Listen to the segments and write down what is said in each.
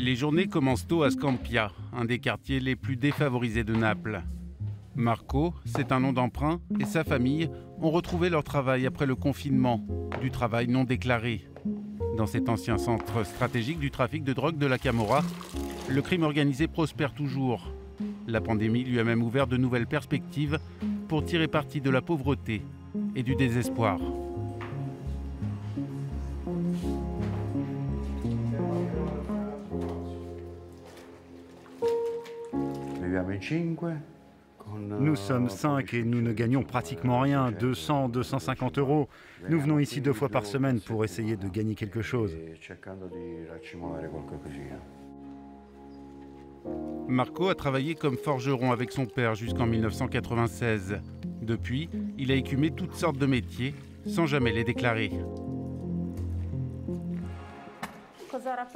Les journées commencent tôt à Scampia, un des quartiers les plus défavorisés de Naples. Marco, c'est un nom d'emprunt, et sa famille ont retrouvé leur travail après le confinement, du travail non déclaré. Dans cet ancien centre stratégique du trafic de drogue de la Camorra, le crime organisé prospère toujours. La pandémie lui a même ouvert de nouvelles perspectives pour tirer parti de la pauvreté et du désespoir. Nous sommes 5 et nous ne gagnons pratiquement rien, 200, 250 euros. Nous venons ici 2 fois par semaine pour essayer de gagner quelque chose. Marco a travaillé comme forgeron avec son père jusqu'en 1996. Depuis, il a écumé toutes sortes de métiers sans jamais les déclarer.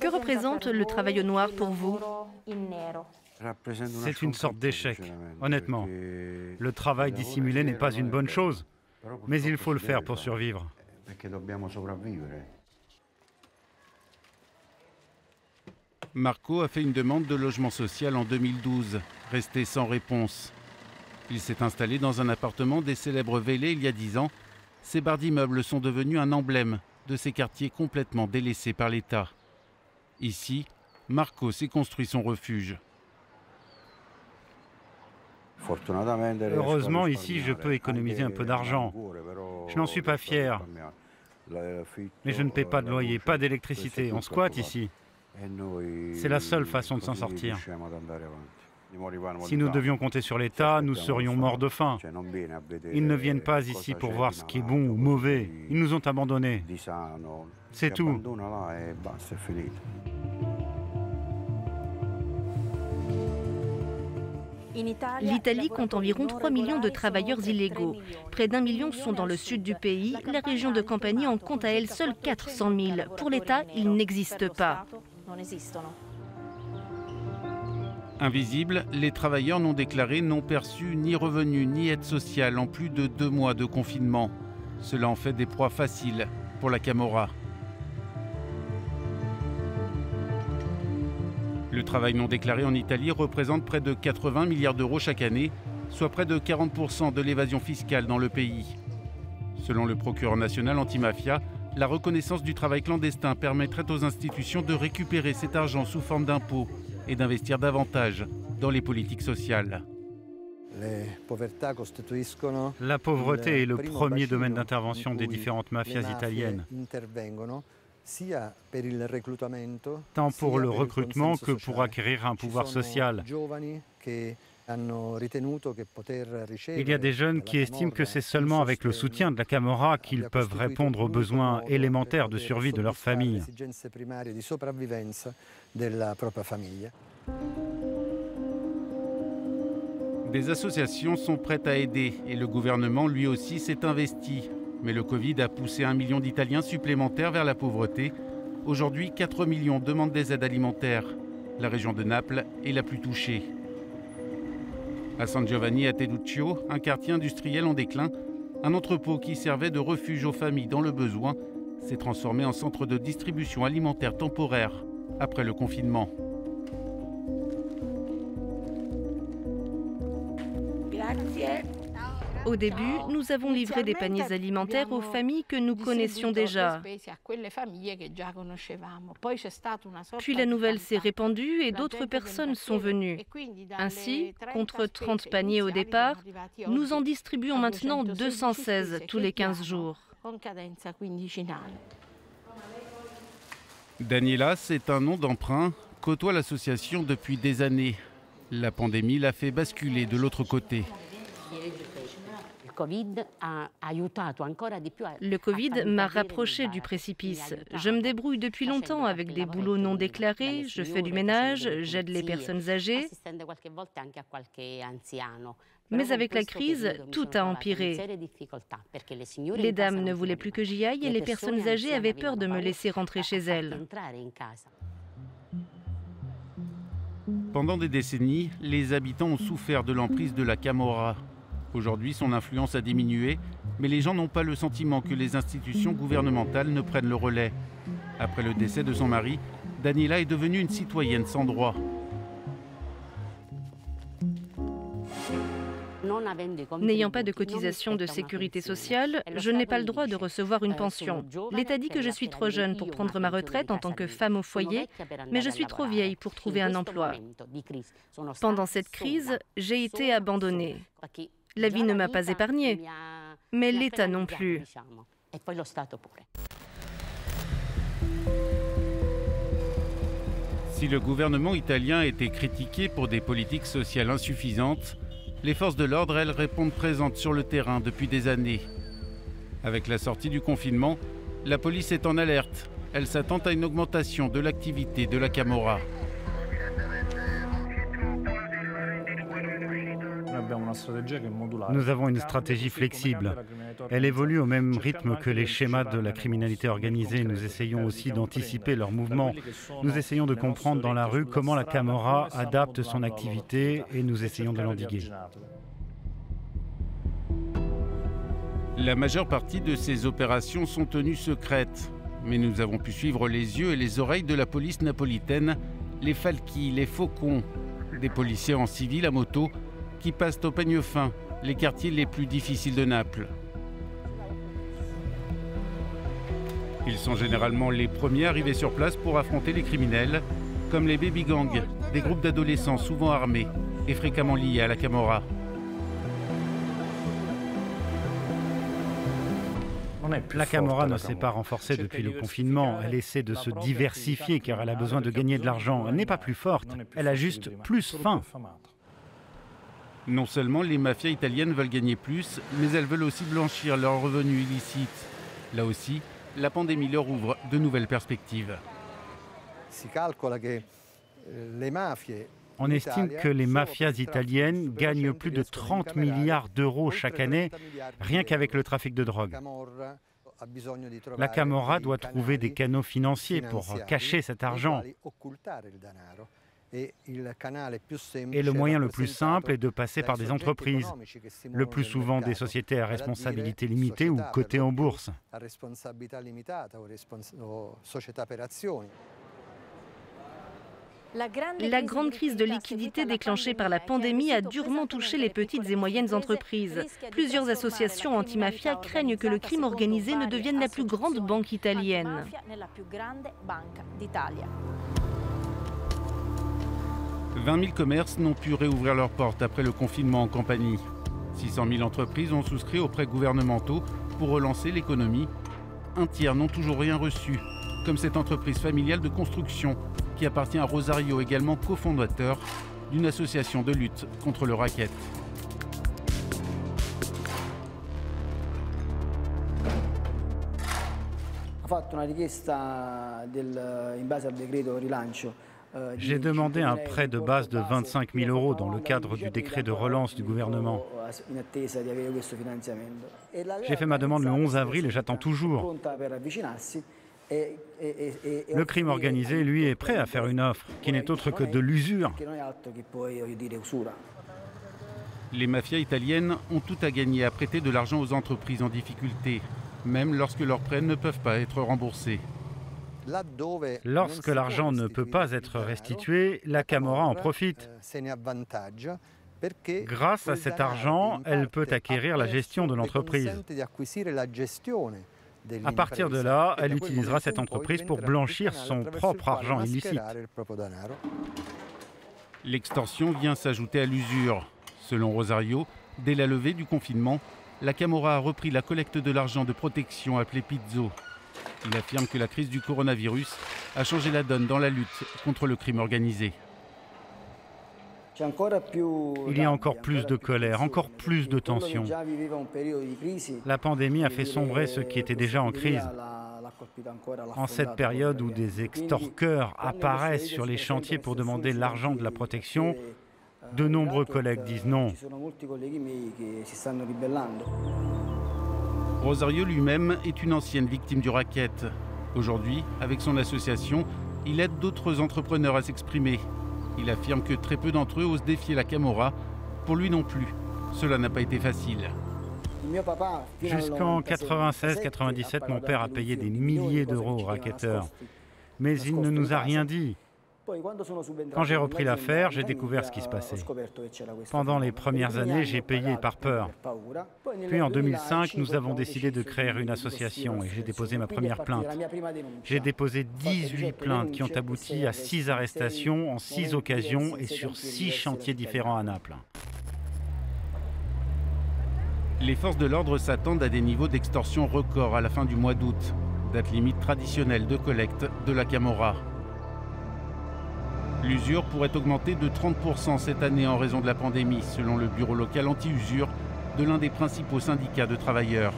Que représente le travail au noir pour vous? C'est une sorte d'échec, honnêtement. Le travail dissimulé n'est pas une bonne chose, mais il faut le faire pour survivre. Marco a fait une demande de logement social en 2012, resté sans réponse. Il s'est installé dans un appartement des célèbres Vélez il y a 10 ans. Ces barres d'immeubles sont devenus un emblème de ces quartiers complètement délaissés par l'État. Ici, Marco s'est construit son refuge. Heureusement, ici, je peux économiser un peu d'argent. Je n'en suis pas fier. Mais je ne paie pas de loyer, pas d'électricité. On squatte ici. C'est la seule façon de s'en sortir. Si nous devions compter sur l'État, nous serions morts de faim. Ils ne viennent pas ici pour voir ce qui est bon ou mauvais. Ils nous ont abandonnés. C'est tout. L'Italie compte environ 3 millions de travailleurs illégaux. Près d'1 million sont dans le sud du pays. La région de Campanie en compte à elle seule 400 000. Pour l'État, ils n'existent pas. Invisibles, les travailleurs non déclarés n'ont perçu ni revenus ni aide sociale en plus de 2 mois de confinement. Cela en fait des proies faciles pour la Camorra. Le travail non déclaré en Italie représente près de 80 milliards d'euros chaque année, soit près de 40% de l'évasion fiscale dans le pays. Selon le procureur national antimafia, la reconnaissance du travail clandestin permettrait aux institutions de récupérer cet argent sous forme d'impôts et d'investir davantage dans les politiques sociales. La pauvreté est le premier domaine d'intervention des différentes mafias italiennes. Tant pour le recrutement que pour acquérir un pouvoir social. Il y a des jeunes qui estiment que c'est seulement avec le soutien de la Camorra qu'ils peuvent répondre aux besoins élémentaires de survie de leur famille. Des associations sont prêtes à aider et le gouvernement lui aussi s'est investi. Mais le Covid a poussé 1 million d'Italiens supplémentaires vers la pauvreté. Aujourd'hui, 4 millions demandent des aides alimentaires. La région de Naples est la plus touchée. À San Giovanni a Teduccio, un quartier industriel en déclin, un entrepôt qui servait de refuge aux familles dans le besoin s'est transformé en centre de distribution alimentaire temporaire après le confinement. Au début, nous avons livré des paniers alimentaires aux familles que nous connaissions déjà. Puis la nouvelle s'est répandue et d'autres personnes sont venues. Ainsi, contre 30 paniers au départ, nous en distribuons maintenant 216 tous les 15 jours. Daniela, c'est un nom d'emprunt, côtoie l'association depuis des années. La pandémie l'a fait basculer de l'autre côté. Le Covid m'a rapproché du précipice. Je me débrouille depuis longtemps avec des boulots non déclarés, je fais du ménage, j'aide les personnes âgées. Mais avec la crise, tout a empiré. Les dames ne voulaient plus que j'y aille et les personnes âgées avaient peur de me laisser rentrer chez elles. Pendant des décennies, les habitants ont souffert de l'emprise de la Camorra. Aujourd'hui, son influence a diminué, mais les gens n'ont pas le sentiment que les institutions gouvernementales ne prennent le relais. Après le décès de son mari, Daniela est devenue une citoyenne sans droit. N'ayant pas de cotisation de sécurité sociale, je n'ai pas le droit de recevoir une pension. L'État dit que je suis trop jeune pour prendre ma retraite en tant que femme au foyer, mais je suis trop vieille pour trouver un emploi. Pendant cette crise, j'ai été abandonnée. La vie ne m'a pas épargnée, mais l'État non plus. Si le gouvernement italien a été critiqué pour des politiques sociales insuffisantes, les forces de l'ordre, elles, répondent présentes sur le terrain depuis des années. Avec la sortie du confinement, la police est en alerte. Elle s'attend à une augmentation de l'activité de la Camorra. Nous avons une stratégie flexible. Elle évolue au même rythme que les schémas de la criminalité organisée. Nous essayons aussi d'anticiper leurs mouvements. Nous essayons de comprendre dans la rue comment la Camorra adapte son activité et nous essayons de l'endiguer. La majeure partie de ces opérations sont tenues secrètes. Mais nous avons pu suivre les yeux et les oreilles de la police napolitaine, les falchi, les faucons, des policiers en civil à moto qui passent au peigne fin les quartiers les plus difficiles de Naples. Ils sont généralement les premiers arrivés sur place pour affronter les criminels, comme les baby gangs, des groupes d'adolescents souvent armés et fréquemment liés à la Camorra. La Camorra ne s'est pas renforcée depuis le confinement. Elle essaie de se diversifier car elle a besoin de gagner de l'argent. Elle n'est pas plus forte, elle a juste plus faim. Non seulement les mafias italiennes veulent gagner plus, mais elles veulent aussi blanchir leurs revenus illicites. Là aussi, la pandémie leur ouvre de nouvelles perspectives. On estime que les mafias italiennes gagnent plus de 30 milliards d'euros chaque année, rien qu'avec le trafic de drogue. La Camorra doit trouver des canaux financiers pour cacher cet argent. Et le moyen le plus simple est de passer par des entreprises, le plus souvent des sociétés à responsabilité limitée ou cotées en bourse. La grande crise de liquidité déclenchée par la pandémie a durement touché les petites et moyennes entreprises. Plusieurs associations anti-mafia craignent que le crime organisé ne devienne la plus grande banque italienne. 20 000 commerces n'ont pu réouvrir leurs portes après le confinement en Campanie. 600 000 entreprises ont souscrit aux prêts gouvernementaux pour relancer l'économie. Un tiers n'ont toujours rien reçu, comme cette entreprise familiale de construction qui appartient à Rosario, également cofondateur d'une association de lutte contre le racket. J'ai demandé un prêt de base de 25 000 € dans le cadre du décret de relance du gouvernement. J'ai fait ma demande le 11 avril et j'attends toujours. Le crime organisé, lui, est prêt à faire une offre qui n'est autre que de l'usure. Les mafias italiennes ont tout à gagner à prêter de l'argent aux entreprises en difficulté, même lorsque leurs prêts ne peuvent pas être remboursés. Lorsque l'argent ne peut pas être restitué, la Camorra en profite. Grâce à cet argent, elle peut acquérir la gestion de l'entreprise. À partir de là, elle utilisera cette entreprise pour blanchir son propre argent illicite. L'extorsion vient s'ajouter à l'usure. Selon Rosario, dès la levée du confinement, la Camorra a repris la collecte de l'argent de protection appelé pizzo. Il affirme que la crise du coronavirus a changé la donne dans la lutte contre le crime organisé. Il y a encore plus de colère, encore plus de tension. La pandémie a fait sombrer ceux qui étaient déjà en crise. En cette période où des extorqueurs apparaissent sur les chantiers pour demander l'argent de la protection, de nombreux collègues disent non. Rosario lui-même est une ancienne victime du racket. Aujourd'hui, avec son association, il aide d'autres entrepreneurs à s'exprimer. Il affirme que très peu d'entre eux osent défier la Camorra. Pour lui non plus, cela n'a pas été facile. Jusqu'en 96-97, mon père a payé des milliers d'euros aux racketteurs. Mais il ne nous a rien dit. Quand j'ai repris l'affaire, j'ai découvert ce qui se passait. Pendant les premières années, j'ai payé par peur. Puis en 2005, nous avons décidé de créer une association et j'ai déposé ma première plainte. J'ai déposé 18 plaintes qui ont abouti à 6 arrestations en 6 occasions et sur 6 chantiers différents à Naples. Les forces de l'ordre s'attendent à des niveaux d'extorsion records à la fin du mois d'août, date limite traditionnelle de collecte de la Camorra. L'usure pourrait augmenter de 30% cette année en raison de la pandémie, selon le bureau local anti-usure de l'un des principaux syndicats de travailleurs.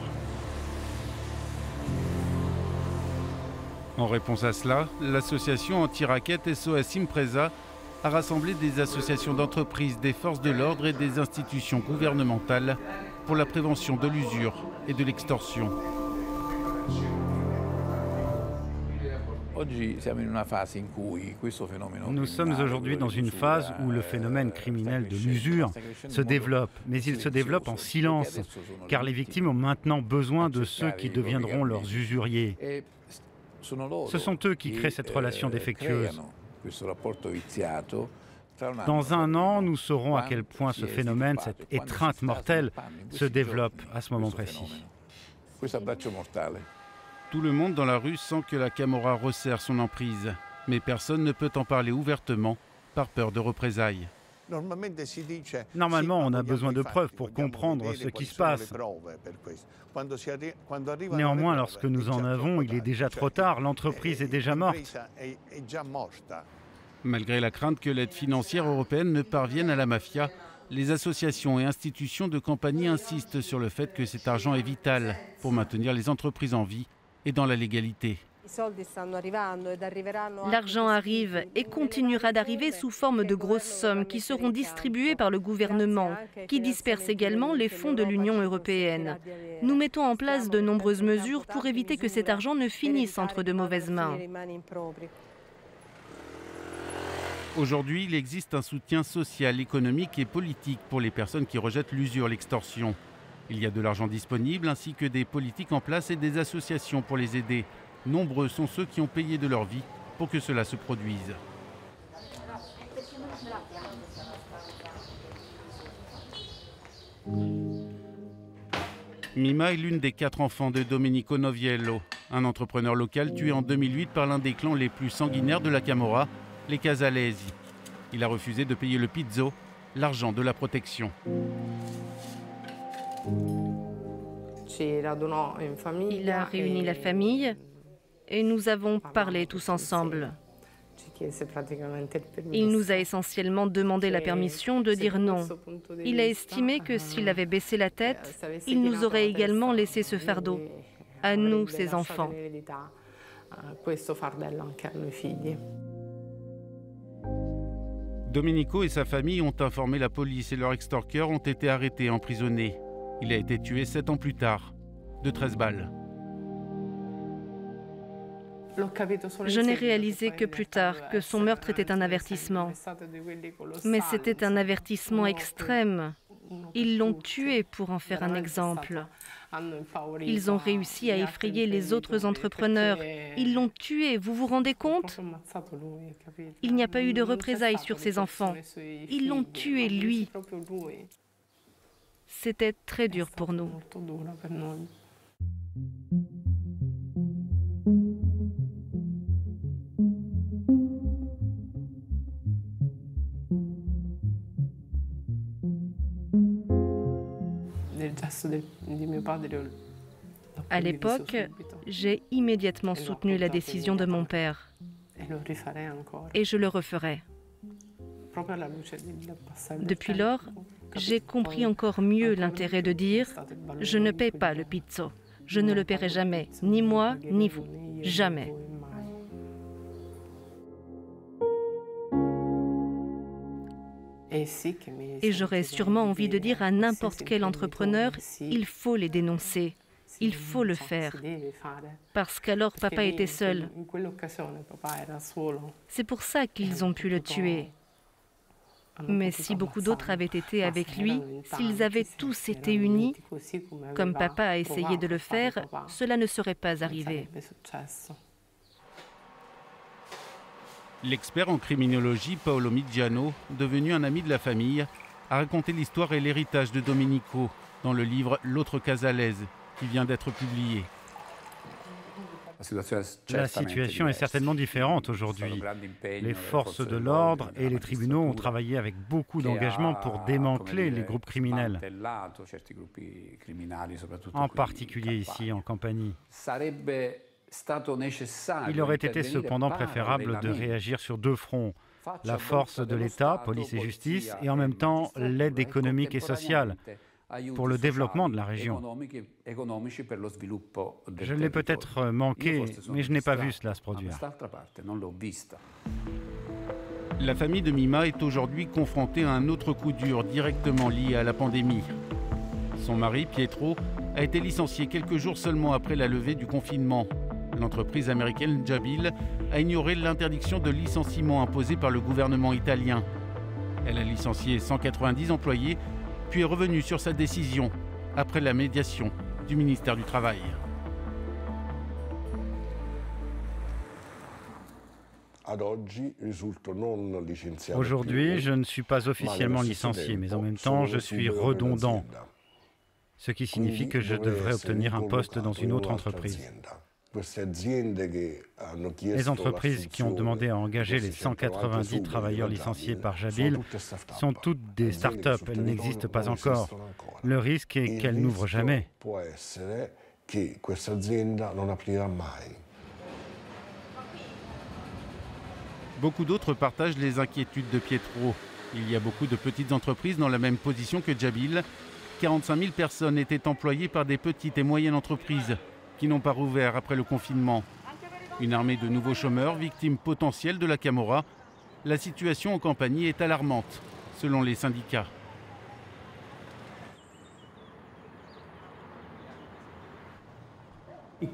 En réponse à cela, l'association anti-raquette SOS Impresa a rassemblé des associations d'entreprises, des forces de l'ordre et des institutions gouvernementales pour la prévention de l'usure et de l'extorsion. Nous sommes aujourd'hui dans une phase où le phénomène criminel de l'usure se développe, mais il se développe en silence, car les victimes ont maintenant besoin de ceux qui deviendront leurs usuriers. Ce sont eux qui créent cette relation défectueuse. Dans un an, nous saurons à quel point ce phénomène, cette étreinte mortelle, se développe à ce moment précis. Tout le monde dans la rue sent que la Camorra resserre son emprise, mais personne ne peut en parler ouvertement par peur de représailles. Normalement, on a besoin de preuves pour comprendre ce qui se passe. Néanmoins, lorsque nous en avons, il est déjà trop tard, l'entreprise est déjà morte. Malgré la crainte que l'aide financière européenne ne parvienne à la mafia, les associations et institutions de Campanie insistent sur le fait que cet argent est vital pour maintenir les entreprises en vie et dans la légalité. L'argent arrive et continuera d'arriver sous forme de grosses sommes qui seront distribuées par le gouvernement, qui disperse également les fonds de l'Union européenne. Nous mettons en place de nombreuses mesures pour éviter que cet argent ne finisse entre de mauvaises mains. Aujourd'hui, il existe un soutien social, économique et politique pour les personnes qui rejettent l'usure, l'extorsion. Il y a de l'argent disponible ainsi que des politiques en place et des associations pour les aider. Nombreux sont ceux qui ont payé de leur vie pour que cela se produise. Mima est l'une des 4 enfants de Domenico Noviello, un entrepreneur local tué en 2008 par l'un des clans les plus sanguinaires de la Camorra, les Casalesi. Il a refusé de payer le pizzo, l'argent de la protection. Il a réuni la famille et nous avons parlé tous ensemble. Il nous a essentiellement demandé la permission de dire non. Il a estimé que s'il avait baissé la tête, il nous aurait également laissé ce fardeau, à nous, ses enfants. Domenico et sa famille ont informé la police et leurs extorqueurs ont été arrêtés et emprisonnés. Il a été tué 7 ans plus tard, de 13 balles. Je n'ai réalisé que plus tard que son meurtre était un avertissement. Mais c'était un avertissement extrême. Ils l'ont tué pour en faire un exemple. Ils ont réussi à effrayer les autres entrepreneurs. Ils l'ont tué, vous vous rendez compte? Il n'y a pas eu de représailles sur ses enfants. Ils l'ont tué, lui. C'était très dur pour nous. À l'époque, j'ai immédiatement soutenu la décision de mon père. Et je le referai. Depuis lors, j'ai compris encore mieux l'intérêt de dire « Je ne paie pas le pizzo. Je ne le paierai jamais, ni moi, ni vous. Jamais. » Et j'aurais sûrement envie de dire à n'importe quel entrepreneur, il faut les dénoncer, il faut le faire. Parce qu'alors papa était seul. C'est pour ça qu'ils ont pu le tuer. Mais si beaucoup d'autres avaient été avec lui, s'ils avaient tous été unis, comme papa a essayé de le faire, cela ne serait pas arrivé. L'expert en criminologie Paolo Miggiano, devenu un ami de la famille, a raconté l'histoire et l'héritage de Domenico dans le livre L'autre Casalaise, qui vient d'être publié. La situation est certainement différente aujourd'hui. Les forces de l'ordre et les tribunaux ont travaillé avec beaucoup d'engagement pour démanteler les groupes criminels, en particulier ici en Campanie. Il aurait été cependant préférable de réagir sur deux fronts, la force de l'État, police et justice, et en même temps l'aide économique et sociale pour le développement de la région. Je l'ai peut-être manqué, mais je n'ai pas vu cela se produire. La famille de Mima est aujourd'hui confrontée à un autre coup dur directement lié à la pandémie. Son mari, Pietro, a été licencié quelques jours seulement après la levée du confinement. L'entreprise américaine Jabil a ignoré l'interdiction de licenciement imposée par le gouvernement italien. Elle a licencié 190 employés, puis est revenue sur sa décision après la médiation du ministère du Travail. Aujourd'hui, je ne suis pas officiellement licencié, mais en même temps, je suis redondant, ce qui signifie que je devrais obtenir un poste dans une autre entreprise. Les entreprises qui ont demandé à engager les 190 travailleurs licenciés par Jabil sont toutes des start-up, elles n'existent pas encore. Le risque est qu'elles n'ouvrent jamais. Beaucoup d'autres partagent les inquiétudes de Pietro. Il y a beaucoup de petites entreprises dans la même position que Jabil. 45 000 personnes étaient employées par des petites et moyennes entreprises qui n'ont pas rouvert après le confinement. Une armée de nouveaux chômeurs, victimes potentielles de la Camorra. La situation en Campanie est alarmante, selon les syndicats. Le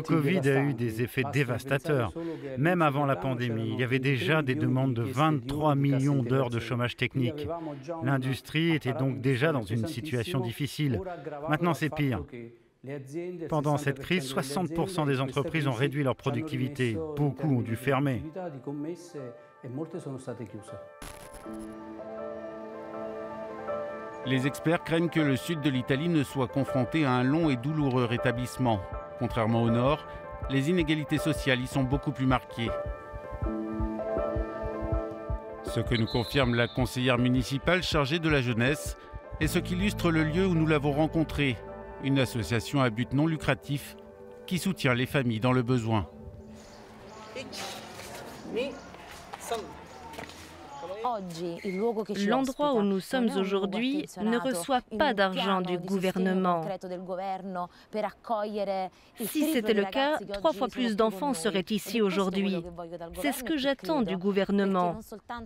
Covid a eu des effets dévastateurs. Même avant la pandémie, il y avait déjà des demandes de 23 millions d'heures de chômage technique. L'industrie était donc déjà dans une situation difficile. Maintenant, c'est pire. Pendant cette crise, 60% des entreprises ont réduit leur productivité. Beaucoup ont dû fermer. Les experts craignent que le sud de l'Italie ne soit confronté à un long et douloureux rétablissement. Contrairement au nord, les inégalités sociales y sont beaucoup plus marquées. Ce que nous confirme la conseillère municipale chargée de la jeunesse et ce qu'illustre le lieu où nous l'avons rencontré, une association à but non lucratif qui soutient les familles dans le besoin. L'endroit où nous sommes aujourd'hui ne reçoit pas d'argent du gouvernement. Si c'était le cas, 3 fois plus d'enfants seraient ici aujourd'hui. C'est ce que j'attends du gouvernement.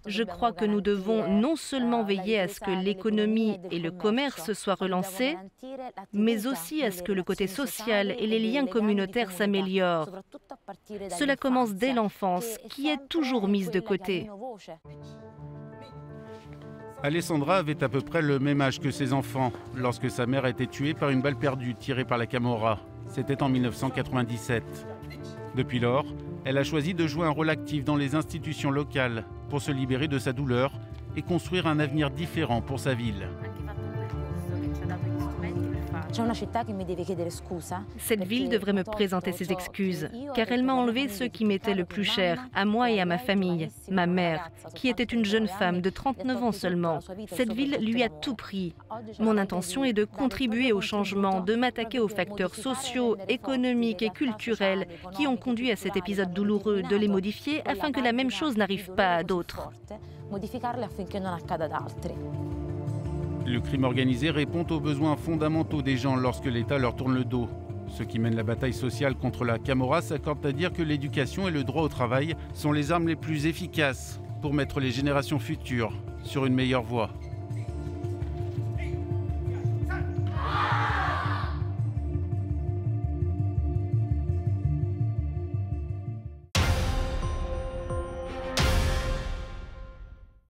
Je crois que nous devons non seulement veiller à ce que l'économie et le commerce soient relancés, mais aussi à ce que le côté social et les liens communautaires s'améliorent. Cela commence dès l'enfance, qui est toujours mise de côté. Alessandra avait à peu près le même âge que ses enfants lorsque sa mère a été tuée par une balle perdue tirée par la Camorra. C'était en 1997. Depuis lors, elle a choisi de jouer un rôle actif dans les institutions locales pour se libérer de sa douleur et construire un avenir différent pour sa ville. Cette ville devrait me présenter ses excuses, car elle m'a enlevé ce qui m'était le plus cher, à moi et à ma famille, ma mère, qui était une jeune femme de 39 ans seulement. Cette ville lui a tout pris. Mon intention est de contribuer au changement, de m'attaquer aux facteurs sociaux, économiques et culturels qui ont conduit à cet épisode douloureux, de les modifier afin que la même chose n'arrive pas à d'autres. Le crime organisé répond aux besoins fondamentaux des gens lorsque l'État leur tourne le dos. Ceux qui mènent la bataille sociale contre la Camorra s'accordent à dire que l'éducation et le droit au travail sont les armes les plus efficaces pour mettre les générations futures sur une meilleure voie.